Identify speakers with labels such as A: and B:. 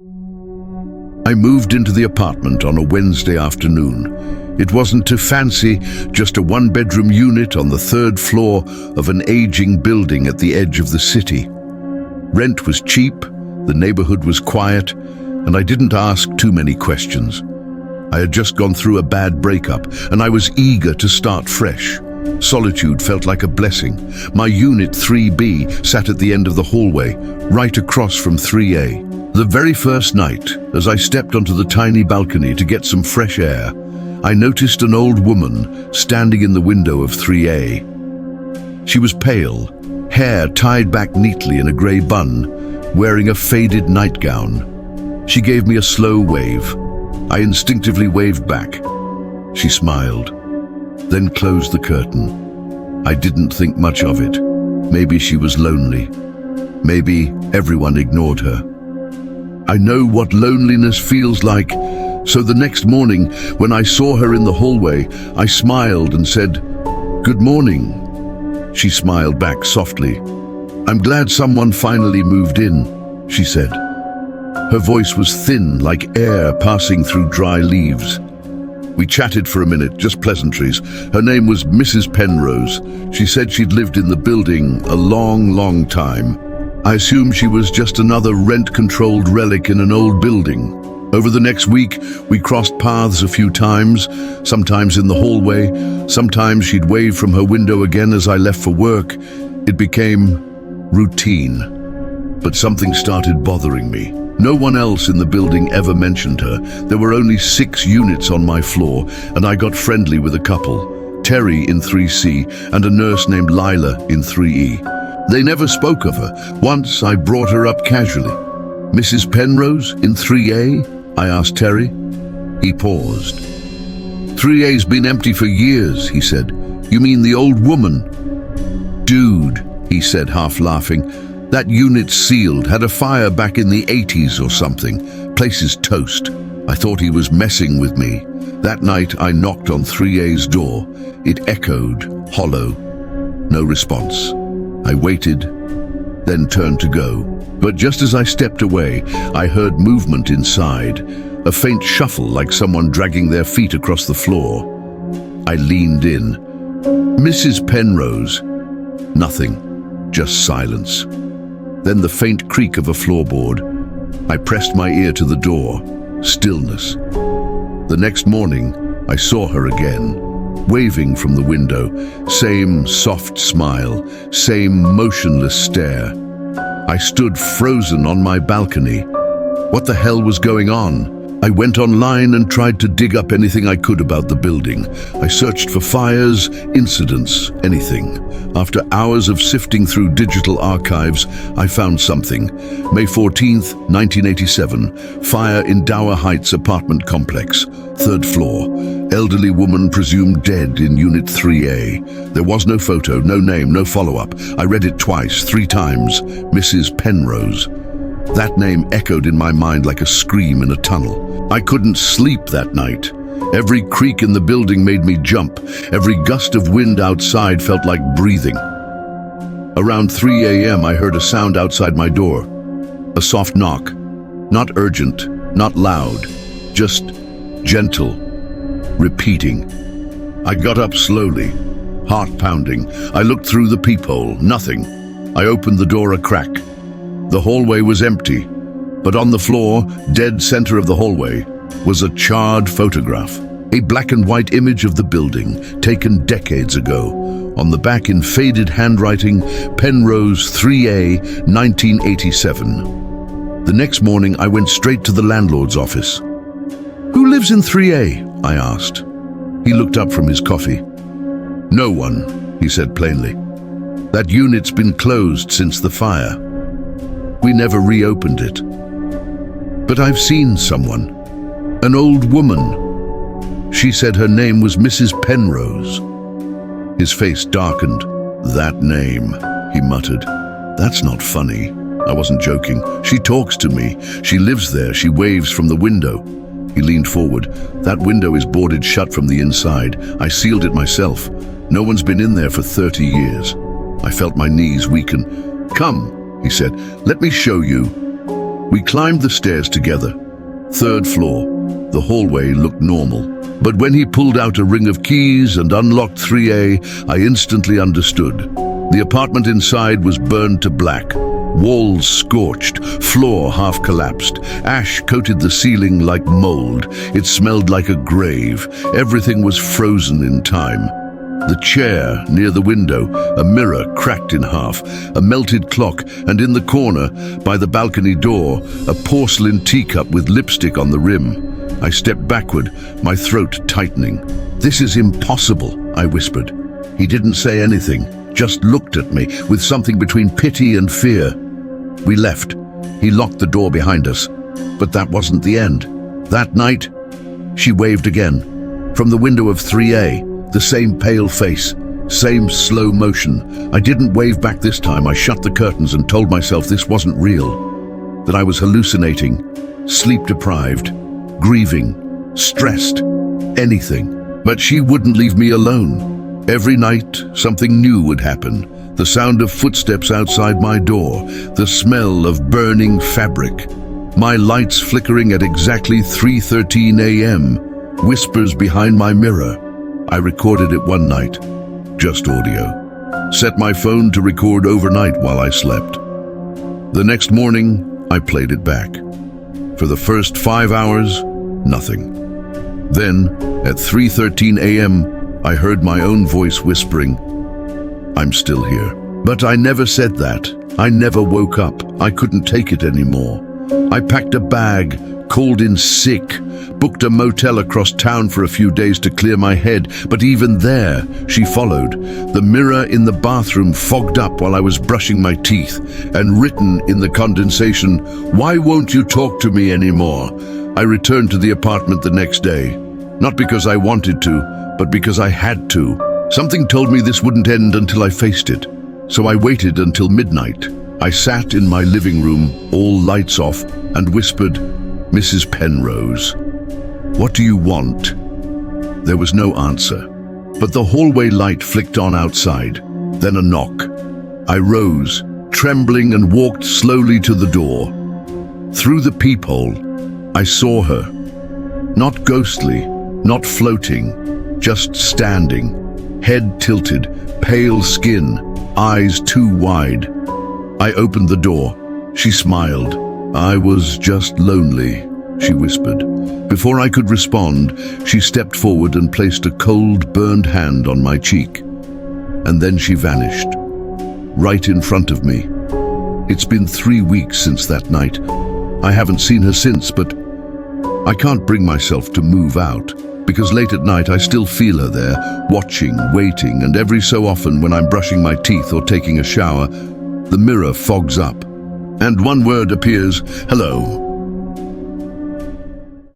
A: I moved into the apartment on a Wednesday afternoon. It wasn't too fancy, just a one-bedroom unit on the third floor of an aging building at the edge of the city. Rent was cheap, the neighborhood was quiet, and I didn't ask too many questions. I had just gone through a bad breakup, and I was eager to start fresh. Solitude felt like a blessing. My unit 3B sat at the end of the hallway, right across from 3A. The very first night, as I stepped onto the tiny balcony to get some fresh air, I noticed an old woman standing in the window of 3A. She was pale, hair tied back neatly in a grey bun, wearing a faded nightgown. She gave me a slow wave. I instinctively waved back. She smiled, then closed the curtain. I didn't think much of it. Maybe she was lonely. Maybe everyone ignored her. I know what loneliness feels like, so the next morning, when I saw her in the hallway, I smiled and said, "Good morning." She smiled back softly. "I'm glad someone finally moved in," she said. Her voice was thin, like air passing through dry leaves. We chatted for a minute, just pleasantries. Her name was Mrs. Penrose. She said she'd lived in the building a long, long time. I assumed she was just another rent-controlled relic in an old building. Over the next week, we crossed paths a few times, sometimes in the hallway, sometimes she'd wave from her window again as I left for work. It became routine. But something started bothering me. No one else in the building ever mentioned her. There were only 6 units on my floor, and I got friendly with a couple, Terry in 3C and a nurse named Lila in 3E. They never spoke of her. Once I brought her up casually. "Mrs. Penrose in 3A?" I asked Terry. He paused. "3A's been empty for years," he said. "You mean the old woman?" "Dude," he said, half laughing, "that unit's sealed, had a fire back in the 80s or something. Place is toast." I thought he was messing with me. That night I knocked on 3A's door. It echoed, hollow. No response. I waited, then turned to go. But just as I stepped away, I heard movement inside, a faint shuffle like someone dragging their feet across the floor. I leaned in. "Mrs. Penrose." Nothing, just silence. Then the faint creak of a floorboard. I pressed my ear to the door. Stillness. The next morning, I saw her again, waving from the window. Same soft smile, same motionless stare. I stood frozen on my balcony. What the hell was going on? I went online and tried to dig up anything I could about the building. I searched for fires, incidents, anything. After hours of sifting through digital archives, I found something. May 14th, 1987, fire in Dower Heights apartment complex, 3rd floor. Elderly woman presumed dead in Unit 3A. There was no photo, no name, no follow-up. I read it twice, 3 times. Mrs. Penrose. That name echoed in my mind like a scream in a tunnel. I couldn't sleep that night. Every creak in the building made me jump. Every gust of wind outside felt like breathing. Around 3 a.m. I heard a sound outside my door. A soft knock. Not urgent, not loud, just gentle, repeating. I got up slowly, heart pounding. I looked through the peephole, nothing. I opened the door a crack. The hallway was empty, but on the floor, dead center of the hallway, was a charred photograph. A black and white image of the building, taken decades ago. On the back in faded handwriting, Penrose 3A, 1987. The next morning, I went straight to the landlord's office. "Who lives in 3A?" I asked. He looked up from his coffee. "No one," he said plainly. "That unit's been closed since the fire. We never reopened it. But I've seen someone. An old woman. She said her name was Mrs. Penrose." His face darkened. "That name," he muttered. "That's not funny." I wasn't joking. "She talks to me. She lives there. She waves from the window." He leaned forward. "That window is boarded shut from the inside. I sealed it myself. No one's been in there for 30 years. I felt my knees weaken. "Come," he said, "let me show you." We climbed the stairs together. Third floor. The hallway looked normal. But when he pulled out a ring of keys and unlocked 3A, I instantly understood. The apartment inside was burned to black. Walls scorched, floor half collapsed. Ash coated the ceiling like mold. It smelled like a grave. Everything was frozen in time. The chair near the window, a mirror cracked in half, a melted clock, and in the corner, by the balcony door, a porcelain teacup with lipstick on the rim. I stepped backward, my throat tightening. "This is impossible," I whispered. He didn't say anything, just looked at me with something between pity and fear. We left. He locked the door behind us. But that wasn't the end. That night, she waved again. From the window of 3A, the same pale face, same slow motion. I didn't wave back this time. I shut the curtains and told myself this wasn't real, that I was hallucinating, sleep-deprived, grieving, stressed, anything. But she wouldn't leave me alone. Every night, something new would happen. The sound of footsteps outside my door, the smell of burning fabric, my lights flickering at exactly 3:13 a.m., whispers behind my mirror. I recorded it one night, just audio. Set my phone to record overnight while I slept. The next morning, I played it back. For the first 5 hours, nothing. Then, at 3:13 a.m., I heard my own voice whispering, "I'm still here." But I never said that. I never woke up. I couldn't take it anymore. I packed a bag, called in sick, booked a motel across town for a few days to clear my head, but even there, she followed. The mirror in the bathroom fogged up while I was brushing my teeth, and written in the condensation, "Why won't you talk to me anymore?" I returned to the apartment the next day, not because I wanted to, but because I had to. Something told me this wouldn't end until I faced it. So I waited until midnight. I sat in my living room, all lights off, and whispered, "Mrs. Penrose, what do you want?" There was no answer, but the hallway light flicked on outside, then a knock. I rose, trembling, and walked slowly to the door. Through the peephole, I saw her. Not ghostly, not floating, just standing, head tilted, pale skin, eyes too wide. I opened the door. She smiled. "I was just lonely," she whispered. Before I could respond, she stepped forward and placed a cold, burned hand on my cheek. And then she vanished, right in front of me. It's been 3 weeks since that night. I haven't seen her since, but I can't bring myself to move out, because late at night I still feel her there, watching, waiting, and every so often when I'm brushing my teeth or taking a shower, the mirror fogs up, and one word appears, "Hello."